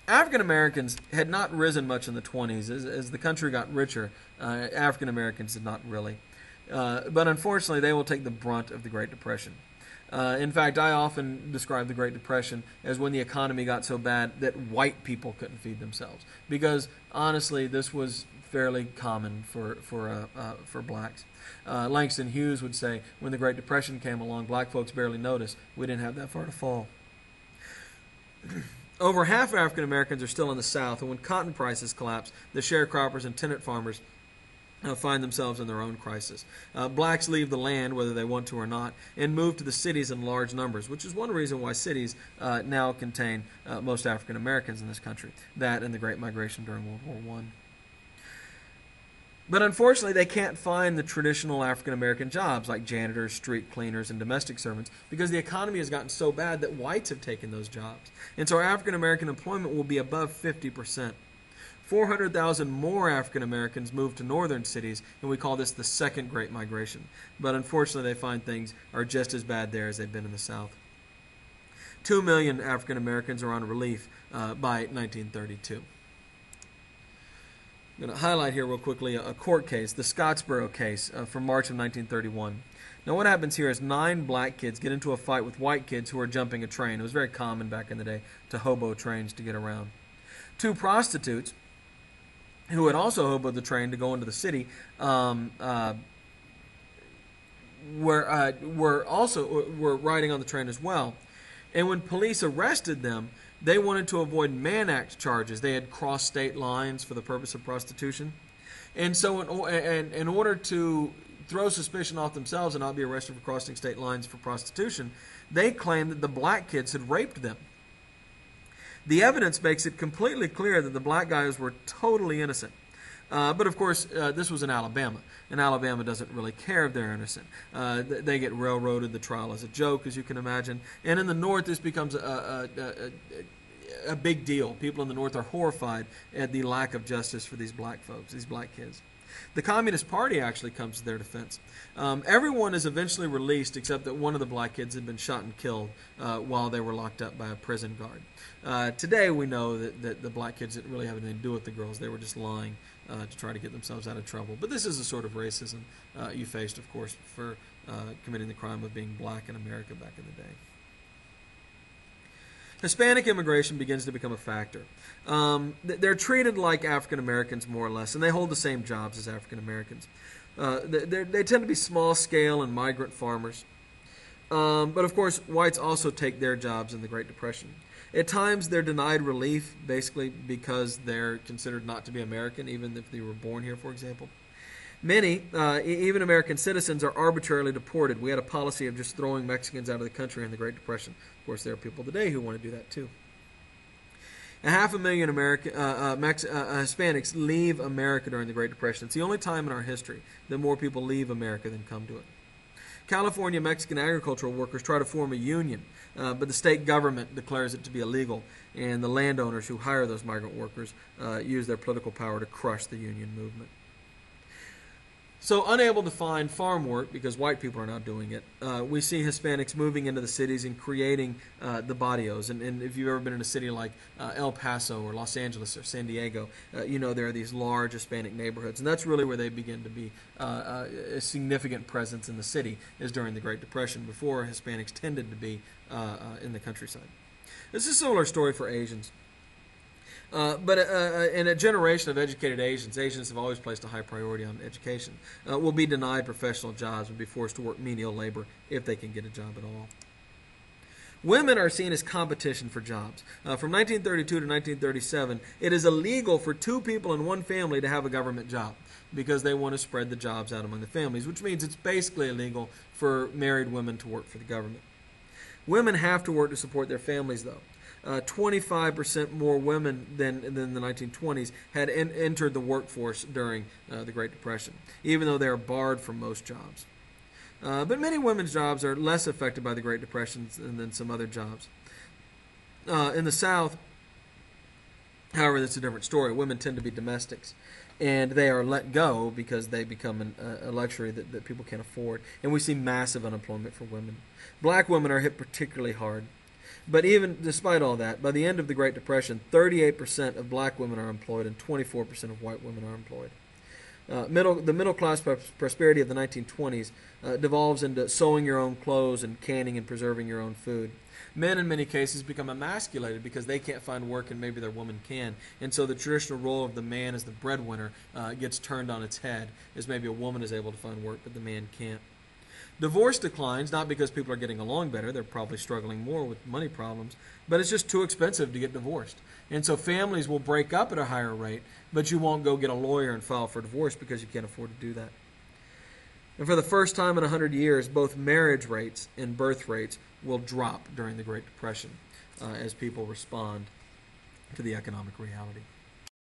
African Americans had not risen much in the 20s. As the country got richer, African Americans did not really. But unfortunately, they will take the brunt of the Great Depression. In fact, I often describe the Great Depression as when the economy got so bad that white people couldn't feed themselves. Because honestly, this was fairly common for blacks. Langston Hughes would say, when the Great Depression came along, black folks barely noticed. We didn't have that far to fall. Over half of African Americans are still in the South, and when cotton prices collapse, the sharecroppers and tenant farmers find themselves in their own crisis. Blacks leave the land, whether they want to or not, and move to the cities in large numbers, which is one reason why cities now contain most African Americans in this country. That and the Great Migration during World War I. But unfortunately, they can't find the traditional African American jobs like janitors, street cleaners, and domestic servants because the economy has gotten so bad that whites have taken those jobs. And so African American employment will be above 50%. 400,000 more African Americans moved to northern cities, and we call this the Second Great Migration. But unfortunately, they find things are just as bad there as they've been in the South. 2 million African Americans are on relief by 1932. I'm going to highlight here real quickly a court case, the Scottsboro case from March of 1931. Now what happens here is 9 black kids get into a fight with white kids who are jumping a train. It was very common back in the day to hobo trains to get around. 2 prostitutes who had also hoboed the train to go into the city were riding on the train as well. And when police arrested them, they wanted to avoid Mann Act charges. They had crossed state lines for the purpose of prostitution. And so in order to throw suspicion off themselves and not be arrested for crossing state lines for prostitution, they claimed that the black kids had raped them. The evidence makes it completely clear that the black guys were totally innocent. But of course, this was in Alabama, and Alabama doesn't really care if they're innocent. They get railroaded. The trial is a joke, as you can imagine. And in the North, this becomes a big deal. People in the North are horrified at the lack of justice for these black folks, these black kids. The Communist Party actually comes to their defense. Everyone is eventually released except that one of the black kids had been shot and killed while they were locked up by a prison guard. Today we know that the black kids didn't really have anything to do with the girls. They were just lying to try to get themselves out of trouble. But this is the sort of racism you faced, of course, for committing the crime of being black in America back in the day. Hispanic immigration begins to become a factor. They're treated like African Americans, more or less, and they hold the same jobs as African Americans. They tend to be small-scale and migrant farmers. But of course, whites also take their jobs in the Great Depression. At times, they're denied relief, basically because they're considered not to be American, even if they were born here, for example. Many, even American citizens, are arbitrarily deported. We had a policy of just throwing Mexicans out of the country in the Great Depression. Of course, there are people today who want to do that too. 500,000 Hispanics leave America during the Great Depression. It's the only time in our history that more people leave America than come to it. California Mexican agricultural workers try to form a union, but the state government declares it to be illegal, and the landowners who hire those migrant workers use their political power to crush the union movement. So unable to find farm work because white people are now doing it, we see Hispanics moving into the cities and creating the barrios. And if you've ever been in a city like El Paso or Los Angeles or San Diego, you know there are these large Hispanic neighborhoods. And that's really where they begin to be a significant presence in the city, is during the Great Depression, before Hispanics tended to be in the countryside. It's a similar story for Asians. But in a generation of educated Asians have always placed a high priority on education, will be denied professional jobs and be forced to work menial labor if they can get a job at all. Women are seen as competition for jobs. From 1932 to 1937, it is illegal for 2 people in one family to have a government job because they want to spread the jobs out among the families, which means it's basically illegal for married women to work for the government. Women have to work to support their families, though. 25% more women than in the 1920s had entered the workforce during the Great Depression, even though they are barred from most jobs. But many women's jobs are less affected by the Great Depression than some other jobs. In the South, however, that's a different story. Women tend to be domestics, and they are let go because they become a luxury that people can't afford. And we see massive unemployment for women. Black women are hit particularly hard. But even despite all that, by the end of the Great Depression, 38% of black women are employed and 24% of white women are employed. The middle class prosperity of the 1920s devolves into sewing your own clothes and canning and preserving your own food. Men, in many cases, become emasculated because they can't find work and maybe their woman can. And so the traditional role of the man as the breadwinner gets turned on its head, as maybe a woman is able to find work, but the man can't. Divorce declines, not because people are getting along better, they're probably struggling more with money problems, but it's just too expensive to get divorced. And so families will break up at a higher rate, but you won't go get a lawyer and file for divorce because you can't afford to do that. And for the first time in 100 years, both marriage rates and birth rates will drop during the Great Depression as people respond to the economic reality.